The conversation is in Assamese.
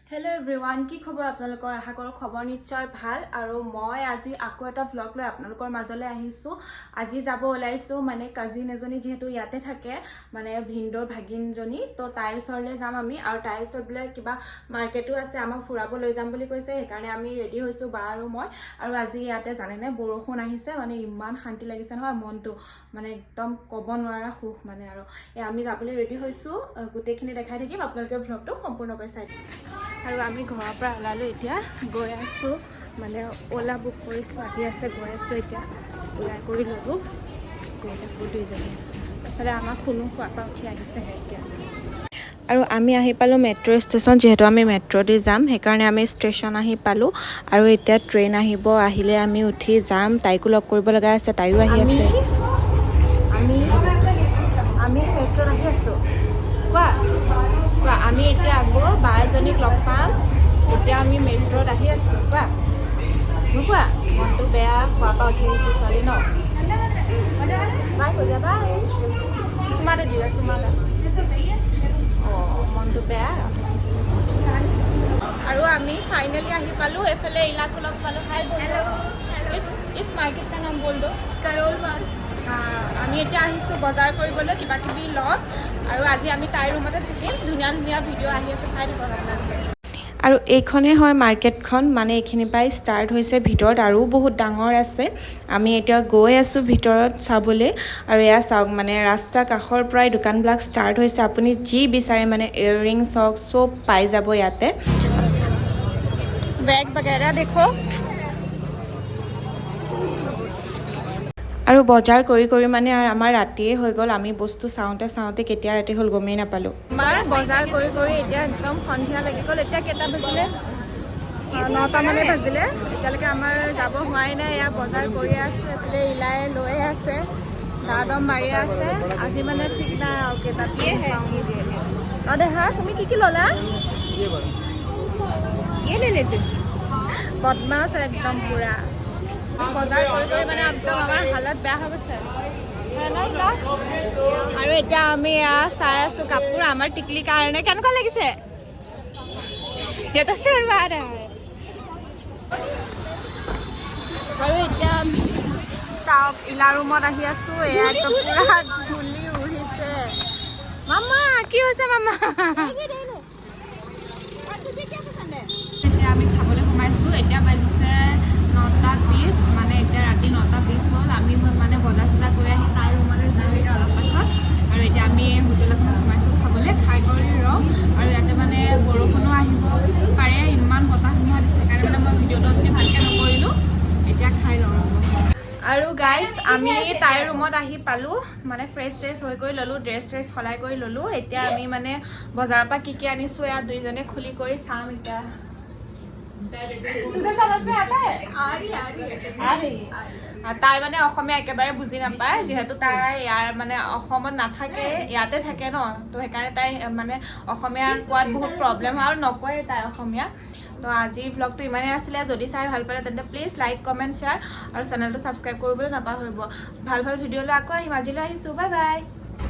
Hello everyone, কি খবৰ আপোনালোকৰ আশা কৰো খবৰ নিশ্চয় ভাল আৰু মই আজি আকৌ এটা ভ্লগ লৈ আপোনালোকৰ মাজলৈ আহিছো আজি যাব ওলাইছো মানে কাজিন এজনী যেহেতু ইয়াতে থাকে মানে ভিন্দৰ ভাগিনজনী তো তাইৰ ওচৰলৈ যাম আমি আৰু তাইৰ ওচৰত বোলে কিবা মাৰ্কেটো আছে আমাক ফুৰাব লৈ যাম বুলি কৈছে সেইকাৰণে আমি ৰেডি হৈছো বা আৰু মই আৰু আজি ইয়াতে জানে নে বৰষুণ আহিছে মানে ইমান শান্তি লাগিছে নহয় মনটো মানে একদম ক'ব নোৱাৰা সুখ মানে আৰু আমি যাবলৈ ৰেডি হৈছো গোটেইখিনি দেখাই থাকিম আপোনালোকে ভ্লগটো সম্পূৰ্ণকৈ চাই আৰু আমি ঘৰৰ পৰা ওলালো এতিয়া গৈ আছো মানে ওলা বুক কৰিছো আহি আছে গৈ আছো এতিয়া ওলাই কৰি ল'লো গৈ থাকো দুইজনী তাহলে আমাৰ শুনো খোৱাৰ পৰা উঠি আহিছে এতিয়া আৰু আমি আহি পালো মেট্ৰ' ষ্টেচন যেহেতু আমি মেট্ৰ' দি যাম সেইকাৰণে আমি ষ্টেচন আহি পালো আৰু এতিয়া ট্ৰেইন আহিব আহিলে আমি উঠি যাম তাইকো লগ কৰিব লগা আছে তাইও আহি আছে আমি মেট্ৰ'ত আহি আছো কোৱা আমি এতিয়া আকৌ বা এজনীক লগ পাম এতিয়া আমি মেট্ৰ'ত আহি আছো কোৱা নোকোৱা মনটো বেয়া খোৱাৰ পৰা উঠি আহিছো ছোৱালী ন বাই কৈ যা বাই চুমাটো দিবা চুমাটা অঁ মনটো বেয়া আৰু আমি ফাইনেলি আহি পালো এইফালে ইলাকো লগ পালো হাই বলো ইস মাৰ্কেট কা নাম বল দো কৰল বাগ আমি এতিয়া আহিছো বজাৰ কৰিবলৈ কিবা কিবি লগ আৰু আজি আমি তাইৰ ৰুমতে থাকিম ধুনীয়া ধুনীয়া ভিডিঅ' আহি আছে চাই দিব আপোনালোকে আৰু এইখনে হয় মাৰ্কেটখন মানে এইখিনি পাই ষ্টাৰ্ট হৈছে ভিতৰত আৰু বহুত ডাঙৰ আছে আমি এতিয়া গৈ আছো ভিতৰত চাবলৈ আৰু এয়া চাওক মানে ৰাস্তা কাষৰ পৰাই দোকানবিলাক ষ্টাৰ্ট হৈছে আপুনি যি বিচাৰে মানে ইয়েৰিংছ হওক চব পাই যাব ইয়াতে বেগ বগেৰা দেখো আৰু বজাৰ কৰি কৰি মানে আমাৰ ৰাতিয়ে হৈ গ'ল আমি বস্তু চাওঁতে চাওঁতে কেতিয়া ৰাতি হ'ল গমেই নাপালোঁ আমাৰ বজাৰ কৰি কৰি এতিয়া একদম সন্ধিয়া লাগি গ'ল এতিয়া কেইটা বাজিলে 9টা মানে বাজিলে এতিয়ালৈকে আমাৰ যাব হোৱাই নাই এয়া বজাৰ কৰি আছে এইফালে ইলাই লৈ আছে দাদম মাৰি আছে আজি মানে ঠিক নাই আৰু কেইটা অঁ দেহা তুমি কি ল'লা বদমাছ একদম পুৰা বজাৰ কৰি কৰি মানে একদম আমাৰ হালত বেয়া হৈ গৈছে আৰু এতিয়া আমি এয়া চাই আছো কাপোৰ আমাৰ টিকলিৰ কাৰণে কেনেকুৱা লাগিছে আৰু এতিয়া চাওক ইলা ৰুমত আহি আছো এয়া একদম পুৰা ধূলি উৰিছে মামা কি হৈছে মামা এতিয়া আমি খাবলৈ সোমাইছো এতিয়া বাজিছে 9:20 মানে এতিয়া ৰাতি 9:20 হ'ল আমি মানে বজাৰ চজাৰ কৰি আহি তাইৰ ৰুমলৈ যাম এতিয়া অলপ পাছত আৰু এতিয়া আমি হোটেল এখনত সোমাইছোঁ খাবলৈ খাই কৰি ৰওঁ আৰু ইয়াতে মানে বৰষুণো আহিব পাৰে ইমান বতাহ ধুমুহা দিছে সেইকাৰণে মানে মই ভিডিঅ'টো আপুনি ভালকৈ নকৰিলোঁ এতিয়া খাই লওঁ আৰু গাইজ আমি তাইৰ ৰুমত আহি পালোঁ মানে ফ্ৰেছ ট্ৰেছ হৈ কৰি ল'লোঁ ড্ৰেছ ট্ৰেছ সলাই কৰি ল'লোঁ এতিয়া আমি মানে বজাৰৰ পৰা কি আনিছোঁ এয়া দুইজনে খুলি কৰি চাম এতিয়া তাই মানে অসমীয়া একেবাৰে বুজি নাপায় যিহেতু তাই ইয়াৰ মানে অসমত নাথাকে ইয়াতে থাকে ন তো সেইকাৰণে তাই মানে অসমীয়া কোৱাত বহুত প্ৰব্লেম হয় আৰু নকয়ে তাই অসমীয়া তো আজিৰ ভ্লগটো ইমানেই আছিলে যদি চাই ভাল পালে তেন্তে প্লিজ লাইক কমেণ্ট শ্বেয়াৰ আৰু চেনেলটো ছাবস্ক্ৰাইব কৰিবলৈ নাপাহৰিব ভাল ভাল ভিডিঅ'লৈ আকৌ আহিম আজিলৈ আহিছোঁ বাই বাই